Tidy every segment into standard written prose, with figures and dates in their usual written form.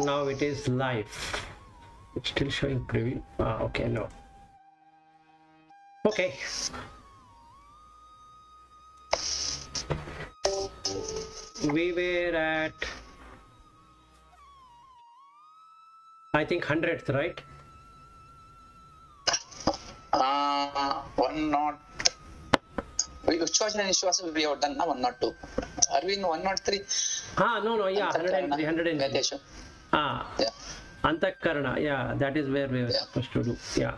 Now it is live. It's still showing preview. Okay, no. Okay. We were at, I think, 100th, right? 101. Which was an issue we have done now? 102. Are we in 103? No, yeah, 103, 103. Yeah. Antakarana, yeah, that is where we were supposed to do. Yeah.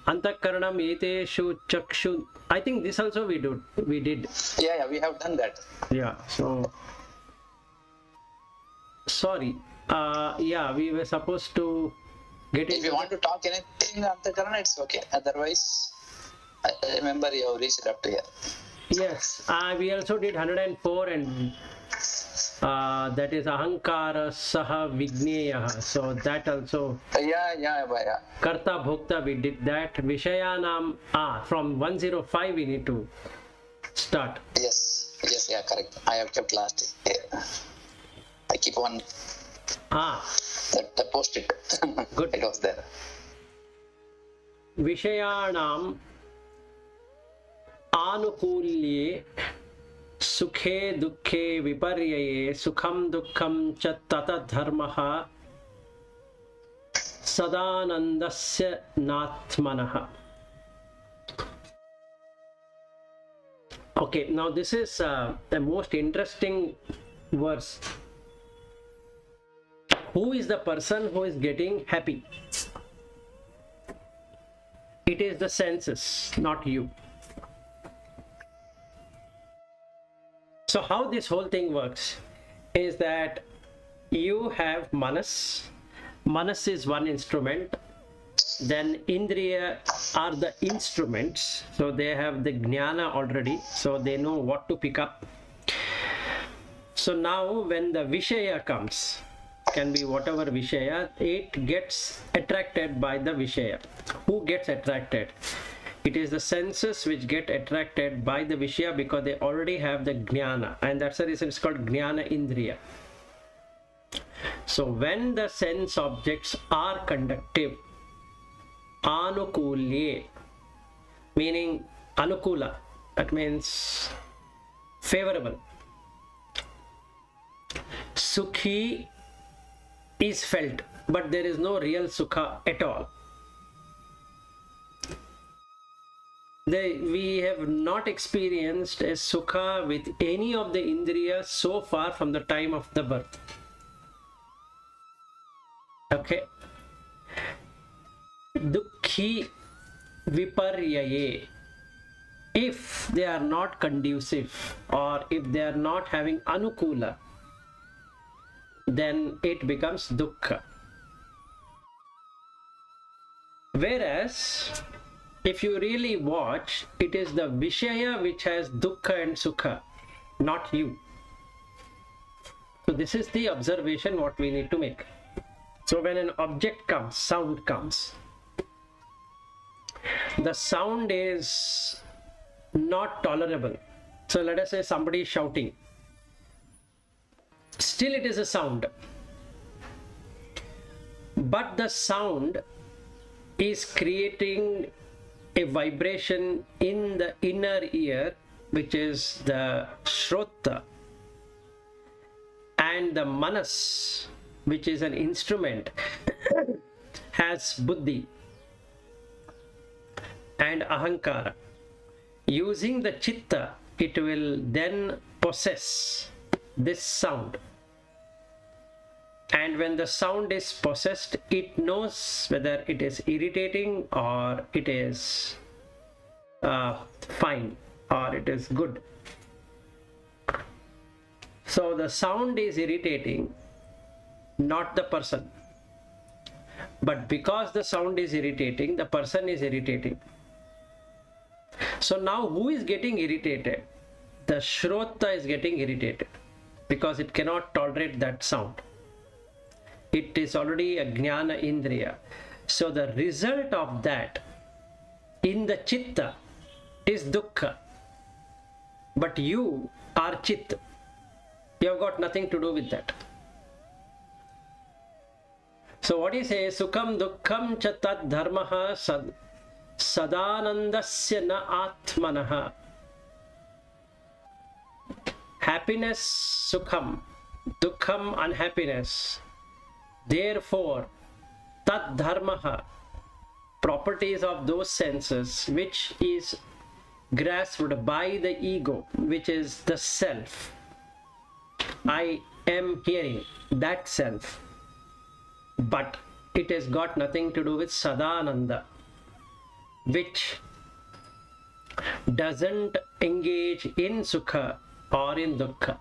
Antakaranam eteshu chakshu. I think this also we did. Yeah, we have done that. Yeah, so sorry. Yeah, we were supposed to get it. If you want to talk anything Antakarana, it's okay. Otherwise, I remember you have reached up to here. Yes, we also did 104 and that is Ahankara Saha Vigneya. So that also. Yeah. Karta Bhokta, we did that. Vishayanam, from 105 we need to start. Yes, yeah, correct. I have kept last year. I keep one. That post-it. Good. It was there. Vishayanam Anukulye Sukhe Dukhe Viparyaye Sukham Dukkham Cha Tata Dharmaha Sadanandasya Natmanaha. Okay, now this is the most interesting verse. Who is the person who is getting happy? It is the senses, not you. So how this whole thing works is that you have manas. Manas is one instrument. Then indriya are the instruments. So they have the jnana already. So they know what to pick up. So now when the vishaya comes, can be whatever vishaya, it gets attracted by the vishaya. Who gets attracted? It is the senses which get attracted by the vishaya because they already have the jnana, and that's the reason it's called jnana indriya. So when the sense objects are conductive, anukulye, meaning anukula, that means favorable. Sukhi is felt, but there is no real sukha at all. We have not experienced a sukha with any of the indriyas so far from the time of the birth. Okay. Dukhi viparyaye. If they are not conducive or if they are not having anukula, then it becomes dukkha. Whereas if you really watch, it is the vishaya which has dukkha and sukha, not you. So this is the observation what we need to make. So when an object comes, sound comes, the sound is not tolerable. So let us say somebody is shouting. Still it is a sound. But the sound is creating a vibration in the inner ear, which is the Shrota, and the Manas, which is an instrument, has Buddhi and Ahankara. Using the Chitta, it will then possess this sound. And when the sound is possessed, it knows whether it is irritating or it is fine or it is good. So the sound is irritating, not the person. But because the sound is irritating, the person is irritating. So now who is getting irritated? The Shrota is getting irritated because it cannot tolerate that sound. It is already a jnana indriya. So the result of that in the chitta is dukkha. But you are chitta. You have got nothing to do with that. So what he says, Sukham Dukkham cha tad dharmaha sadanandasya na atmanaha. Happiness, Sukham. Dukkham, unhappiness. Therefore, tad dharmaha, properties of those senses, which is grasped by the ego, which is the self. I am hearing that self, but it has got nothing to do with Sadananda, which doesn't engage in Sukha or in Dukkha.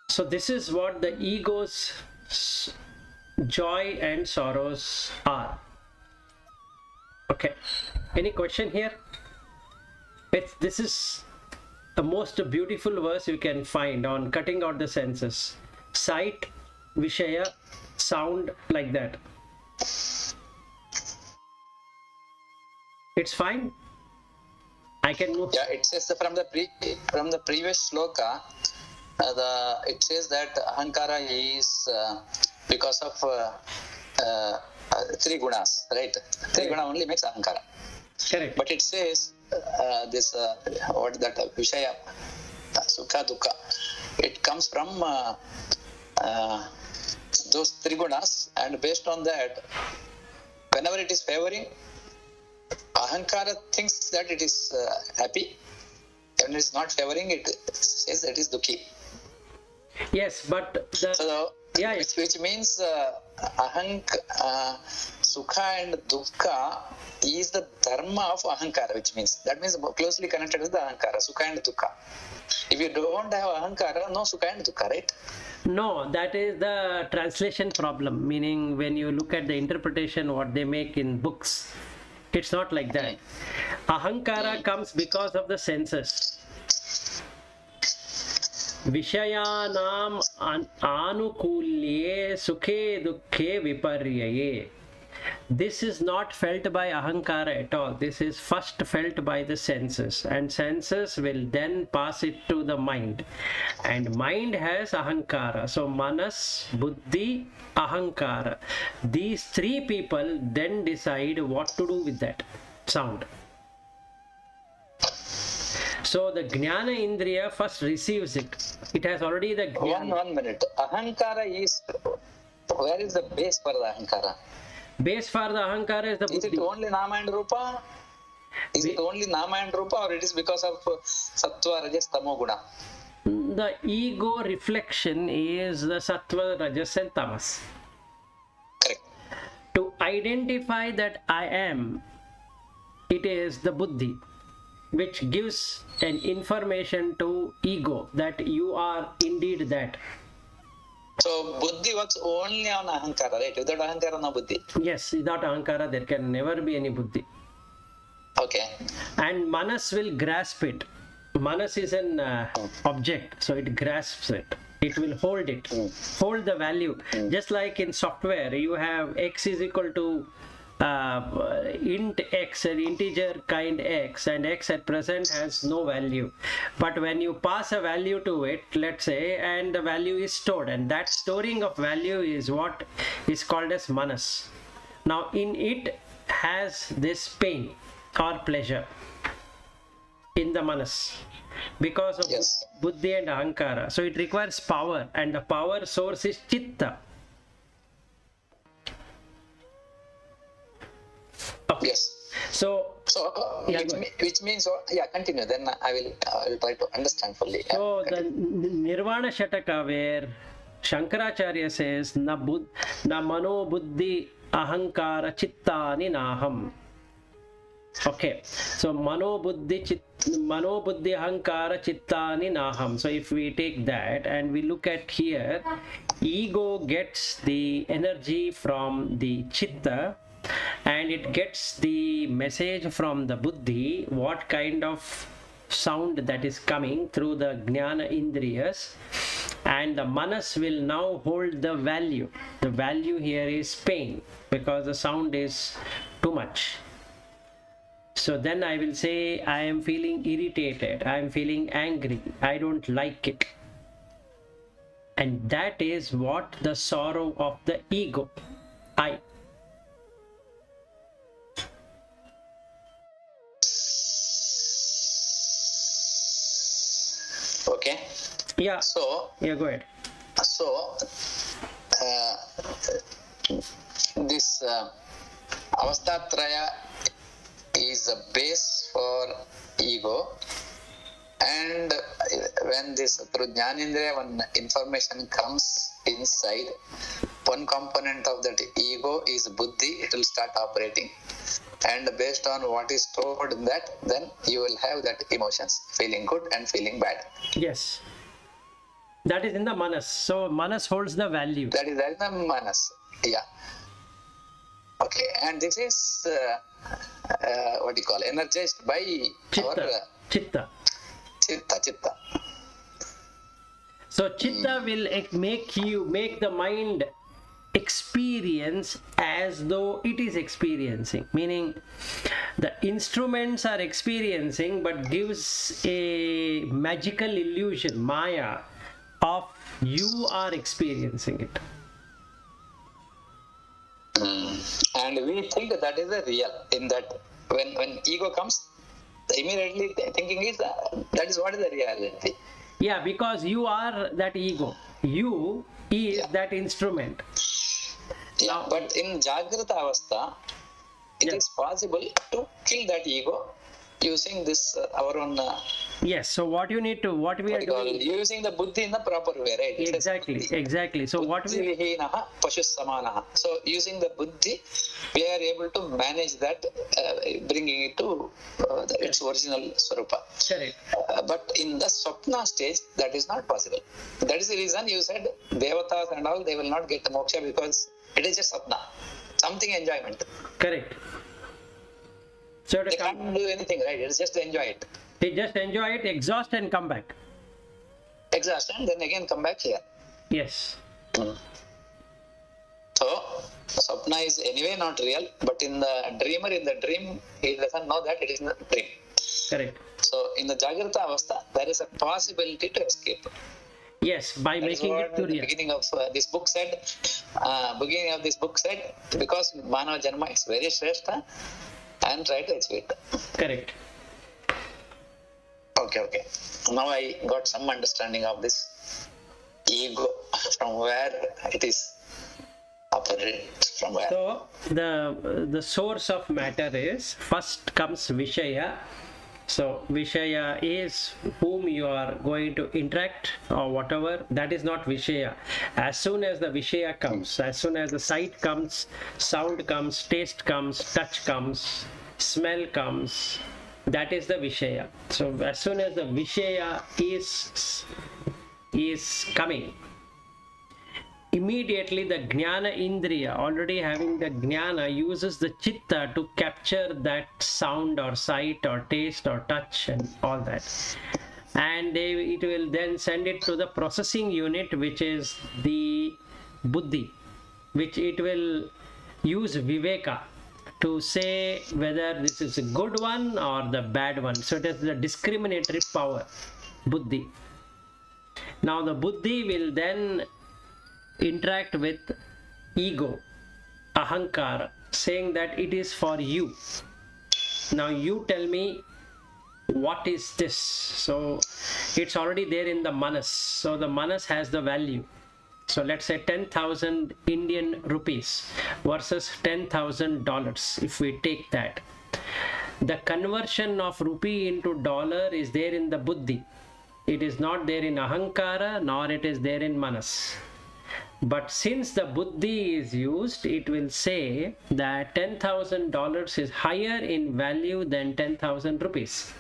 So this is what the ego's joy and sorrows are. Okay, any question here? This is the most beautiful verse you can find on cutting out the senses. Sight, Vishaya, sound, like that. It's fine. I can move. Yeah, it says from the previous sloka, it says that ahankara is because of three gunas, right? Three guna only makes ahankara. Correct. But it says Vishaya, Sukha, Dukkha, it comes from those three gunas, and based on that, whenever it is favoring, ahankara thinks that it is happy. When it is not favoring, it says that it is dukhi. Yes, but which means Sukha and Dukkha is the dharma of ahankara, which means closely connected with the ahankara, Sukha and Dukkha. If you don't have ahankara, no Sukha and Dukkha, right? No, that is the translation problem, meaning when you look at the interpretation what they make in books, it's not like that. Ahankara comes because of the senses. Vishayanam anukulye sukhe dukkhe viparyaye. This is not felt by ahankara at all. This is first felt by the senses, and senses will then pass it to the mind, and mind has ahankara. So manas, buddhi, ahankara, these three people then decide what to do with that sound. So the jnana indriya first receives it. It has already the jnana. One minute. Ahankara is, where is the base for the ahankara? Base for the ahankara is the buddhi. Is it only nama and rupa? Is it only nama and rupa, or it is because of sattva, rajas, tamo guna? The ego reflection is the sattva, rajas and tamas. Correct. To identify that I am, it is the buddhi, which gives an information to ego that you are indeed that. So buddhi works only on ahankara, right? Without ahankara, no buddhi. Yes, without ahankara there can never be any buddhi. Okay. And manas will grasp it. Manas is an object, so it grasps it. It will hold it, hold the value. Just like in software, you have x is equal to int x, an integer kind x, and x at present has no value. But when you pass a value to it, let's say, and the value is stored, and that storing of value is what is called as manas. Now in it has this pain or pleasure in the manas because of buddhi and ahankara. So it requires power, and the power source is chitta. Okay. Yes. So which means continue. Then I will try to understand fully. So the Nirvana Shataka, where Shankaracharya says na mano buddhi ahankara chittani naham. Okay, so mano buddhi ahankara chittani naham. So if we take that and we look at here, ego gets the energy from the chitta, and it gets the message from the buddhi, what kind of sound that is coming through the jnana indriyas, and the manas will now hold the value. The value here is pain, because the sound is too much. So then I will say, I am feeling irritated, I am feeling angry, I don't like it. And that is what the sorrow of the ego, I. Okay. Yeah. So, Yeah, go ahead. so this avastatraya is a base for ego, and when this through jnanendriya, when information comes inside, one component of that ego is buddhi, it will start operating, and based on what is stored in that, then you will have that emotions, feeling good and feeling bad. Yes. That is in the manas. So manas holds the value. That is the manas. Yeah. Okay, and this is what do you call, energized by Chitta. our Chitta. chitta. So chitta will make the mind experience as though it is experiencing, meaning the instruments are experiencing but gives a magical illusion, maya, of you are experiencing it. And we think that is the real, in that when ego comes, immediately thinking is that is what is the reality. Yeah, because you are that ego, you is that instrument. Yeah, but in Jagrata Avastha, it is possible to kill that ego using this our own. Yes. So what we are doing, using the buddhi in the proper way, right? Exactly. So what we So using the buddhi, we are able to manage that, bringing it to its original swarupa. Correct. But in the swapna stage, that is not possible. That is the reason you said devatas and all, they will not get the moksha, because it is just swapna, something enjoyment. Correct. So they can't do anything, right? It's just enjoy it. They just enjoy it, exhaust and come back. Exhaust and then again come back here. Yes. So Swapna is anyway not real, but in the dreamer, in the dream, he doesn't know that it is a dream. Correct. So in the Jagrata Avastha, there is a possibility to escape. Yes, by that making it to real. The beginning of this book said, because Manava Janma is very shrestha, and try to achieve it. Correct. Okay. Now I got some understanding of this ego, from where it is operated, from where. So the source of matter is, first comes Vishaya. So Vishaya is whom you are going to interact or whatever. That is not Vishaya. As soon as the Vishaya comes, as soon as the sight comes, sound comes, taste comes, touch comes, smell comes, that is the Vishaya. So as soon as the Vishaya is coming, immediately the Jnana Indriya, already having the Jnana, uses the Chitta to capture that sound or sight or taste or touch and all that. And it will then send it to the processing unit, which is the Buddhi, which it will use Viveka to say whether this is a good one or the bad one. So it is the discriminatory power, Buddhi. Now the Buddhi will then interact with ego, ahankara, saying that it is for you. Now you tell me, what is this? So it's already there in the manas. So the manas has the value. So let's say 10,000 Indian rupees versus $10,000. If we take that, the conversion of rupee into dollar is there in the buddhi. It is not there in ahankara, nor it is there in manas. But since the buddhi is used, it will say that $10,000 is higher in value than 10,000 rupees.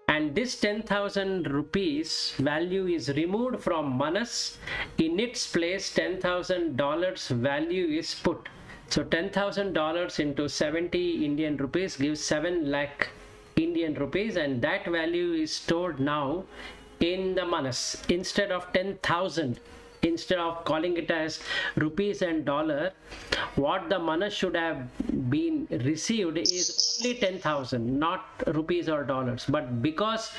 And this 10,000 rupees value is removed from manas. In its place, $10,000 value is put. So $10,000 into 70 Indian rupees gives 7 lakh Indian rupees, and that value is stored now in the manas. Instead of 10,000, instead of calling it as rupees and dollar, what the manas should have been received is only 10,000, not rupees or dollars. But because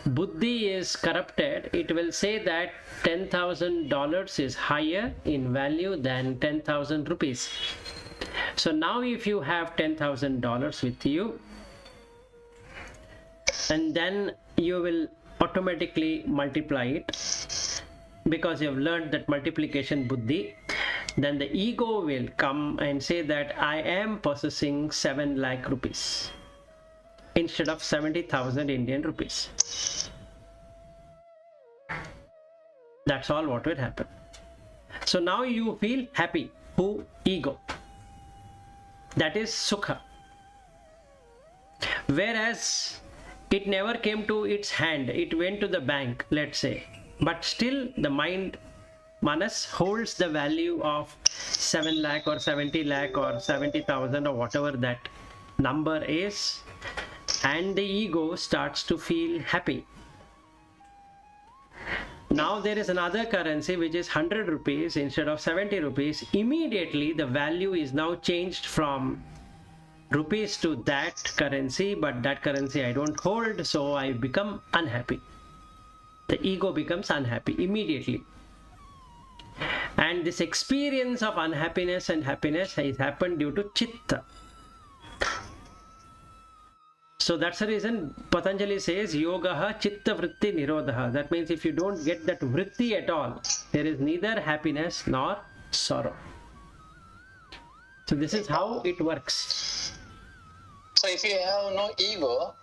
buddhi is corrupted, it will say that $10,000 is higher in value than 10,000 rupees. So now if you have $10,000 with you, and then you will automatically multiply it because you have learned that multiplication buddhi, then the ego will come and say that I am possessing 7 lakh rupees instead of 70,000 Indian rupees. That's all what will happen. So now you feel happy. Who? Ego. That is sukha. Whereas it never came to its hand, it went to the bank, let's say, but still the mind, manas, holds the value of 7 lakh or 70 lakh or 70,000 or whatever that number is, and the ego starts to feel happy. Now there is another currency which is 100 rupees instead of 70 rupees. Immediately the value is now changed from rupees to that currency, but that currency I don't hold, so I become unhappy. The ego becomes unhappy immediately. And this experience of unhappiness and happiness has happened due to chitta. So that's the reason Patanjali says yogaha chitta vritti nirodha. That means if you don't get that vritti at all, there is neither happiness nor sorrow. So this is how it works. So if you have no ego,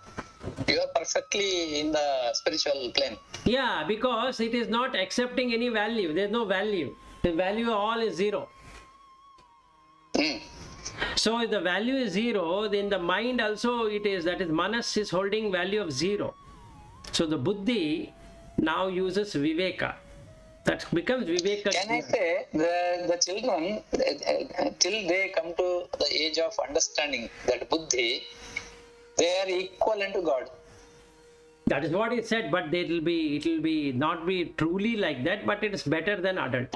you are perfectly in the spiritual plane. Yeah, because it is not accepting any value. There is no value. The value all is zero. So if the value is zero, then the mind also it is, that is manas is holding value of zero. So the buddhi now uses viveka. That becomes viveka. Can I say the children, till they come to the age of understanding that buddhi, they are equivalent to God. That is what it said, but it will be not be truly like that, but it is better than adult.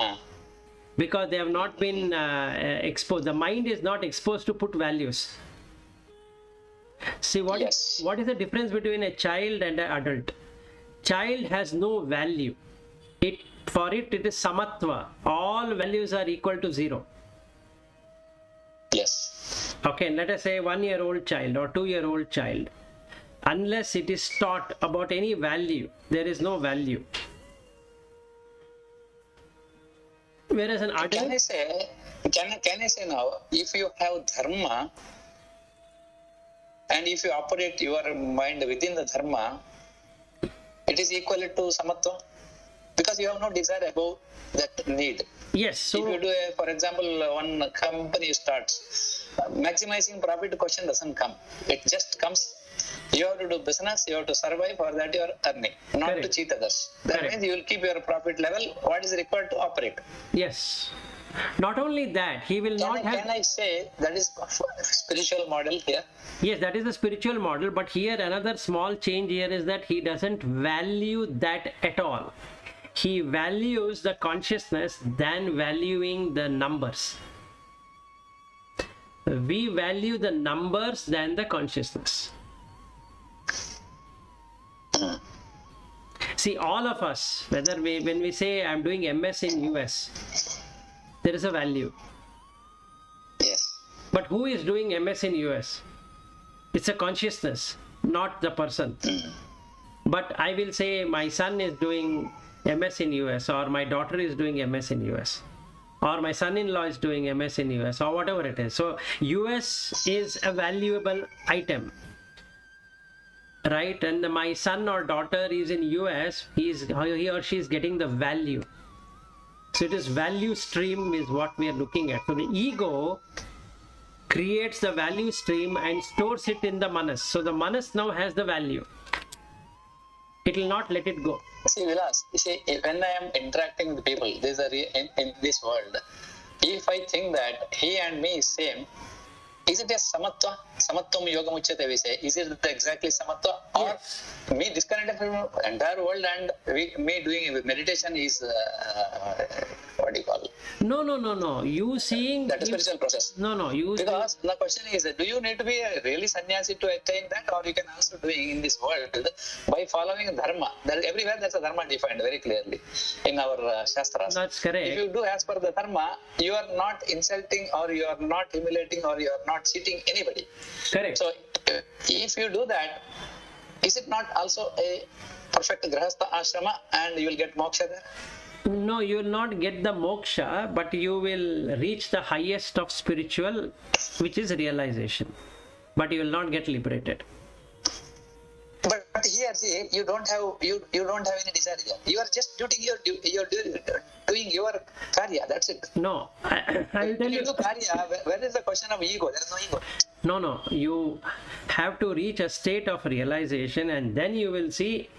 Because they have not been exposed. The mind is not exposed to put values. See, what is the difference between a child and an adult? Child has no value. For it is samatva. All values are equal to zero. Yes. Okay, let us say 1-year-old child or 2-year-old child. Unless it is taught about any value, there is no value. Whereas an adult... Can I say now, if you have dharma, and if you operate your mind within the dharma, it is equal to samatva, because you have no desire above that need. Yes. So if you do for example, one company starts, maximizing profit question doesn't come. It just comes. You have to do business, you have to survive, for that you are earning, not Correct. to cheat others. That Correct. means you will keep your profit level, what is required to operate. yes. Not only that, he will not have... Can I say that is spiritual model here? Yes, that is the spiritual model, but here another small change here is that he doesn't value that at all. He values the consciousness than valuing the numbers. We value the numbers than the consciousness. See, all of us, when we say I'm doing MS in US, there is a value. Yes. But who is doing MS in US? It's a consciousness, not the person. But I will say my son is doing MS in US, or my daughter is doing MS in US, or my son-in-law is doing MS in US, or whatever it is. So US is a valuable item, right? And my son or daughter is in US, he or she is getting the value. So it is value stream is what we are looking at. So the ego creates the value stream and stores it in the manas. So the manas now has the value. It will not let it go. See, Vilas, when I am interacting with people, in this world, if I think that he and me is same, is it a samatva? Samatvam yogam uchyate, we say. Is it exactly samatva? Or me disconnected from the entire world and me doing meditation is, what do you call it? No. You seeing... That is spiritual process. No. Because the question is, do you need to be a really sannyasi to attain that, or you can also doing in this world by following dharma? Everywhere there's a dharma defined very clearly in our shastras. That's correct. If you do as per the dharma, you are not insulting, or you are not humiliating, or you are not cheating anybody. Correct. So if you do that, is it not also a perfect grahastha ashrama and you will get moksha there? No, you will not get the moksha, but you will reach the highest of spiritual, which is realization. But you will not get liberated. But here, see, you don't have any desire here. You are just doing your karya. That's it. No, I'll tell If you. you do karya, where is the question of ego? There is no ego. No. You have to reach a state of realization, and then you will see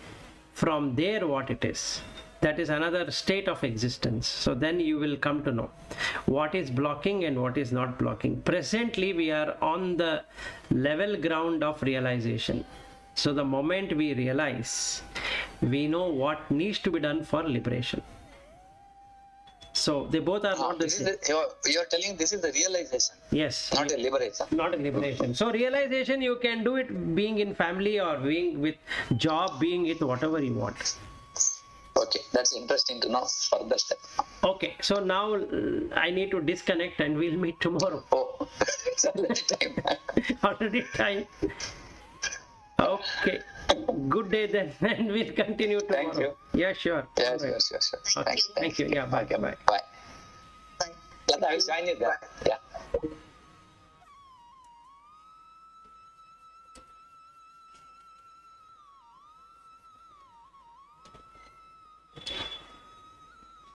from there what it is. That is another state of existence. So then you will come to know what is blocking and what is not blocking. Presently, we are on the level ground of realization. So the moment we realize, we know what needs to be done for liberation. So they both are not the same. You are telling this is the realization. Yes. Not a liberation. Not a liberation. So realization, you can do it being in family or being with job, being with whatever you want. Okay, that's interesting to know. Further step. Okay, so now I need to disconnect and we'll meet tomorrow. Oh, it's already time. Already time. Okay. Good day then, and we'll continue tomorrow. Thank you. Yeah, sure. Yeah, All right. sure. Okay. Thank you. Yeah, bye. Bye. Lata, I will join you there. Yeah.